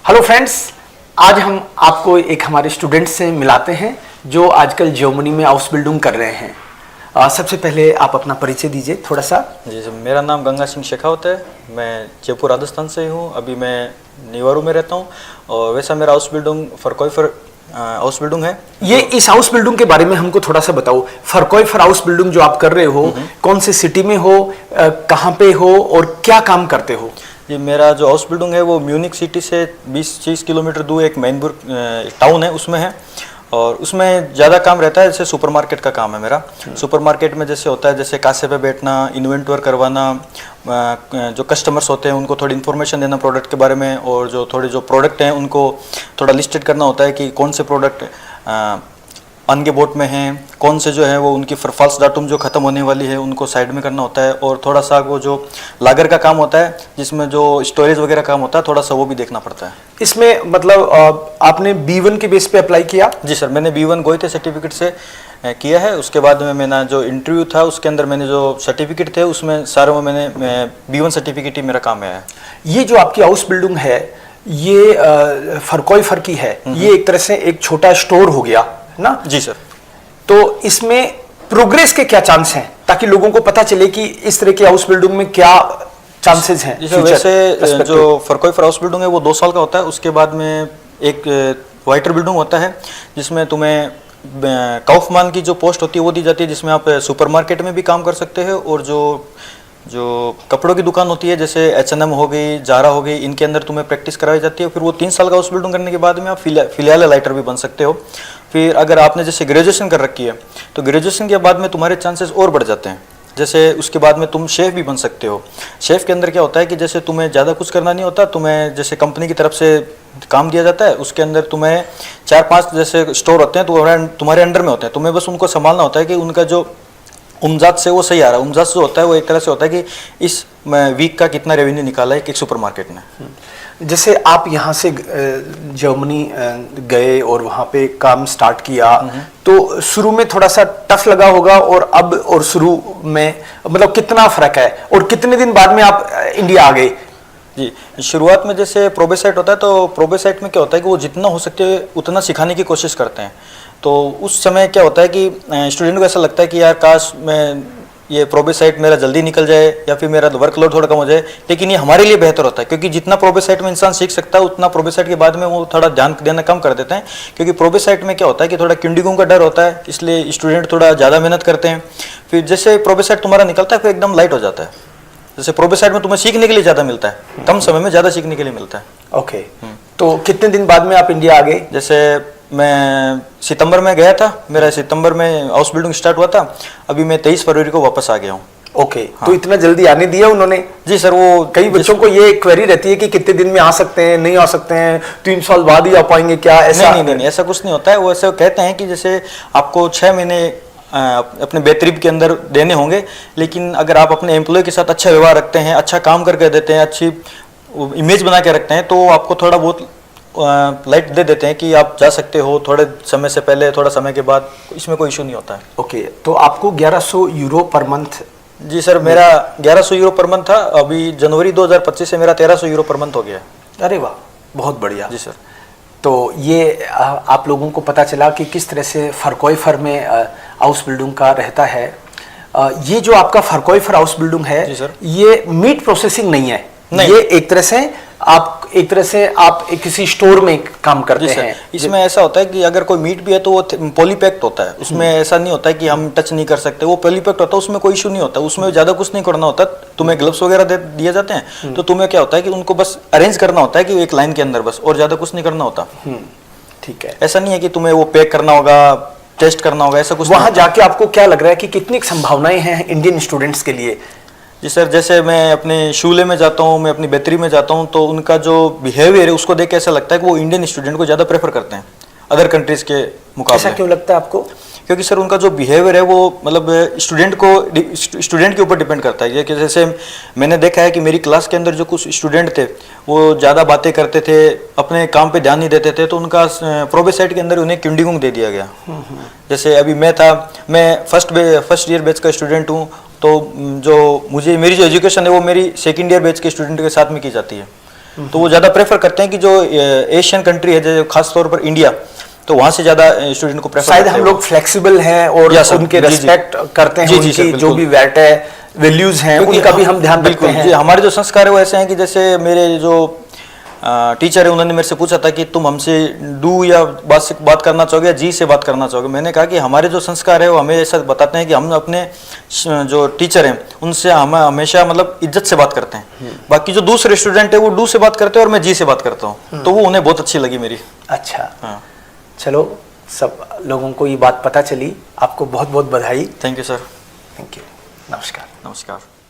Hello friends, आज हम आपको एक हमारे स्टूडेंट से मिलाते हैं जो आजकल जर्मनी में हाउस बिल्डिंग कर रहे हैं। सबसे पहले आप अपना परिचय दीजिए थोड़ा सा। जी सर, मेरा नाम गंगा सिंह शेखावत है। मैं जयपुर राजस्थान से हूँ। अभी मैं निवारू में रहता हूँ और वैसा मेरा हाउस बिल्डिंग फरकोइफर हाउस बिल्डिंग है। ये इस हाउस बिल्डिंग के बारे में हमको थोड़ा सा बताओ। फरकोइफर हाउस बिल्डिंग जो आप कर रहे हो, कौन से सिटी में हो, कहाँ पे हो और क्या काम करते हो? जी, मेरा जो हाउस बिल्डिंग है वो म्यूनिक सिटी से 20-30 किलोमीटर दूर एक मैनबुर्ग टाउन है, उसमें है। और उसमें ज़्यादा काम रहता है, जैसे सुपरमार्केट का काम है मेरा। सुपरमार्केट में जैसे होता है, जैसे कासे पे बैठना, इन्वेंटवर करवाना, जो कस्टमर्स होते हैं उनको थोड़ी इन्फॉर्मेशन देना प्रोडक्ट के बारे में, और जो थोड़े जो प्रोडक्ट हैं उनको थोड़ा लिस्टेड करना होता है कि कौन से प्रोडक्ट अनगे बोट में हैं, कौन से जो है वो उनकी फॉल्स डाटूम जो ख़त्म होने वाली है उनको साइड में करना होता है। और थोड़ा सा वो जो लागर का काम होता है जिसमें जो स्टोरेज वगैरह काम होता है, थोड़ा सा वो भी देखना पड़ता है। इसमें मतलब आपने B1 के बेस पे अप्लाई किया? जी सर, मैंने B1 गोयते सर्टिफिकेट से किया है। उसके बाद में मैंने जो इंटरव्यू था उसके अंदर मैंने जो सर्टिफिकेट थे उसमें सारे में मैंने B1 सर्टिफिकेट ही मेरा काम है। ये जो आपकी हाउस बिल्डिंग है ये फरकोइफर की है, ये एक तरह से एक छोटा स्टोर हो गया ना? जी सर। तो इसमें प्रोग्रेस के क्या चांस हैं, ताकि लोगों को पता चले कि इस तरह की हाउस बिल्डिंग में क्या चांसेस हैं? वैसे जो फरकोइफर हाउस बिल्डिंग है वो 2 साल का होता है। उसके बाद में एक वाइटर बिल्डिंग होता है जिसमें तुम्हें काउफमान की जो पोस्ट होती है वो दी जाती है, जिसमें आप सुपरमार्केट में भी काम कर सकते हैं। और जो कपड़ों की दुकान होती है जैसे H&M हो गई, जारा हो गई, इनके अंदर तुम्हें प्रैक्टिस कराई जाती है। फिर वो 3 साल का हाउस बिल्डिंग करने के बाद में आप फिलहाल लाइटर भी बन सकते हो। फिर अगर आपने जैसे ग्रेजुएशन कर रखी है तो ग्रेजुएशन के बाद में तुम्हारे चांसेस और बढ़ जाते हैं। जैसे उसके बाद में तुम शेफ़ भी बन सकते हो। शेफ़ के अंदर क्या होता है कि जैसे तुम्हें ज़्यादा कुछ करना नहीं होता, तुम्हें जैसे कंपनी की तरफ से काम दिया जाता है, उसके अंदर तुम्हें 4-5 जैसे स्टोर होते हैं तो तुम्हारे अंडर में होते हैं। तुम्हें बस उनको संभालना होता है कि उनका जो उमजात से वो सही आ रहा है। उमजात जो होता है वो एक तरह से होता है कि इस वीक का कितना रेवेन्यू निकाला है एक सुपरमार्केट ने। जैसे आप यहाँ से जर्मनी गए और वहाँ पे काम स्टार्ट किया, तो शुरू में थोड़ा सा टफ लगा होगा, और अब और शुरू में मतलब कितना फर्क है, और कितने दिन बाद में आप इंडिया आ गए? जी, शुरुआत में जैसे प्रोबेसाइट होता है तो प्रोबेसाइट में क्या होता है कि वो जितना हो सके उतना सिखाने की कोशिश करते हैं। तो उस समय क्या होता है कि स्टूडेंट को ऐसा लगता है कि यार काश मैं ये प्रोबेसाइट मेरा जल्दी निकल जाए या फिर मेरा वर्कलोड थोड़ा कम हो जाए, लेकिन ये हमारे लिए बेहतर होता है क्योंकि जितना प्रोबेसाइट में इंसान सीख सकता है उतना प्रोबेसाइट के बाद में वो थोड़ा ध्यान देना कम कर देते हैं। क्योंकि प्रोबेसाइट में क्या होता है कि थोड़ा किंडिंगों का डर होता है, इसलिए स्टूडेंट थोड़ा ज़्यादा मेहनत करते हैं। फिर जैसे प्रोबेसाइट तुम्हारा निकलता है फिर एकदम लाइट हो जाता है। जैसे प्रोबेसाइट में तुम्हें सीखने के लिए ज़्यादा मिलता है, कम समय में ज़्यादा सीखने के लिए मिलता है। ओके, तो कितने दिन बाद में आप इंडिया आ गए? जैसे मैं सितंबर में गया था, मेरा सितंबर में हाउस बिल्डिंग स्टार्ट हुआ था। अभी मैं 23 फरवरी को वापस आ गया हूँ। ओके, तो इतना जल्दी आने दिया उन्होंने? जी सर, वो कई बच्चों को ये क्वेरी रहती है कि कितने दिन में आ सकते हैं, नहीं आ सकते हैं, 3 साल बाद ही आ पाएंगे क्या? ऐसा नहीं, ऐसा कुछ नहीं होता है। वो ऐसे कहते हैं कि जैसे आपको 6 महीने अपने बेतरीब के अंदर देने होंगे, लेकिन अगर आप अपने एम्प्लॉय के साथ अच्छा व्यवहार रखते हैं, अच्छा काम करके देते हैं, अच्छी इमेज बना के रखते हैं, तो आपको थोड़ा बहुत लाइट दे देते हैं कि आप जा सकते हो थोड़े समय से पहले, थोड़ा समय के बाद, इसमें कोई इशू नहीं होता है। ओके, तो आपको 1100 यूरो पर मंथ? जी सर, मेरा 1100 यूरो पर मंथ था। अभी जनवरी 2025 से मेरा 1300 यूरो पर मंथ हो गया। अरे वाह, बहुत बढ़िया। जी सर। तो ये आप लोगों को पता चला कि किस तरह से फरकोइफर में हाउस बिल्डिंग का रहता है। ये जो आपका फरकोइफर हाउस बिल्डिंग है, जी सर, ये मीट प्रोसेसिंग नहीं है। नहीं। ये एक तरह से आप किसी स्टोर में काम करते हैं। इसमें ऐसा होता है कि अगर कोई मीट भी है तो वो पॉलीपैक्ड होता है। उसमें ऐसा नहीं होता है कि हम टच नहीं कर सकते, वो पॉलीपैक्ड होता है, उसमें कोई इशू नहीं होता। उसमें ज़्यादा कुछ नहीं करना होता। तुम्हें ग्लव्स वगैरह दिए जाते हैं, तो तुम्हें क्या होता है कि उनको बस अरेंज करना होता है कि एक लाइन के अंदर बस, और ज़्यादा कुछ नहीं करना होता। ठीक है, ऐसा नहीं है कि तुम्हें वो पैक करना होगा, टेस्ट करना होगा, ऐसा कुछ। वहाँ जाके आपको क्या लग रहा है कि कितनी संभावनाएं हैं इंडियन स्टूडेंट्स के लिए? जी सर, जैसे मैं अपने शूले में जाता हूँ, मैं अपनी बेहतरी में जाता हूँ, तो उनका जो बिहेवियर है उसको देख के ऐसा लगता है कि वो इंडियन स्टूडेंट को ज़्यादा प्रेफर करते हैं अदर कंट्रीज़ के मुकाबले। ऐसा क्यों लगता है आपको? क्योंकि सर उनका जो बिहेवियर है वो मतलब स्टूडेंट के ऊपर डिपेंड करता है। कि जैसे मैंने देखा है कि मेरी क्लास के अंदर जो कुछ स्टूडेंट थे वो ज़्यादा बातें करते थे, अपने काम पे ध्यान नहीं देते थे, तो उनका प्रोबेसाइट के अंदर उन्हें किंडिंग दे दिया गया। जैसे अभी मैं फर्स्ट ईयर बैच का स्टूडेंट हूँ, तो मेरी जो एजुकेशन है वो मेरी सेकेंड ईयर बैच के स्टूडेंट के साथ में की जाती है। तो वो ज़्यादा प्रेफर करते हैं कि जो एशियन कंट्री है, जैसे खास तौर पर इंडिया, तो वहाँ से ज़्यादा स्टूडेंट को प्रेफर शायद करते हम हैं। लोग फ्लेक्सिबल हैं और या सर, उनके जी, जी। रेस्पेक्ट करते हैं, जी, जी, सर, उनकी जो बिल्कुल। भी वैट है, वैल्यूज हैं, क्योंकि उनका भी हम ध्यान रखते बिल्कुल हैं। जी, हमारे जो संस्कार है वो ऐसे हैं कि जैसे मेरे जो टीचर है उन्होंने मेरे से पूछा था कि तुम हमसे डू या बात करना चाहोगे या जी से बात करना चाहोगे। मैंने कहा कि हमारे जो संस्कार है वो हमें ऐसा बताते हैं कि हम अपने जो टीचर हैं उनसे हम हमेशा मतलब इज्जत से बात करते हैं। बाकी जो दूसरे स्टूडेंट है वो डू से बात करते हैं और मैं जी से बात करता हूँ, तो वो उन्हें बहुत अच्छी लगी मेरी। अच्छा, हाँ, चलो सब लोगों को ये बात पता चली, आपको बहुत बहुत बधाई। Thank you sir. Thank you, नमस्कार। नमस्कार।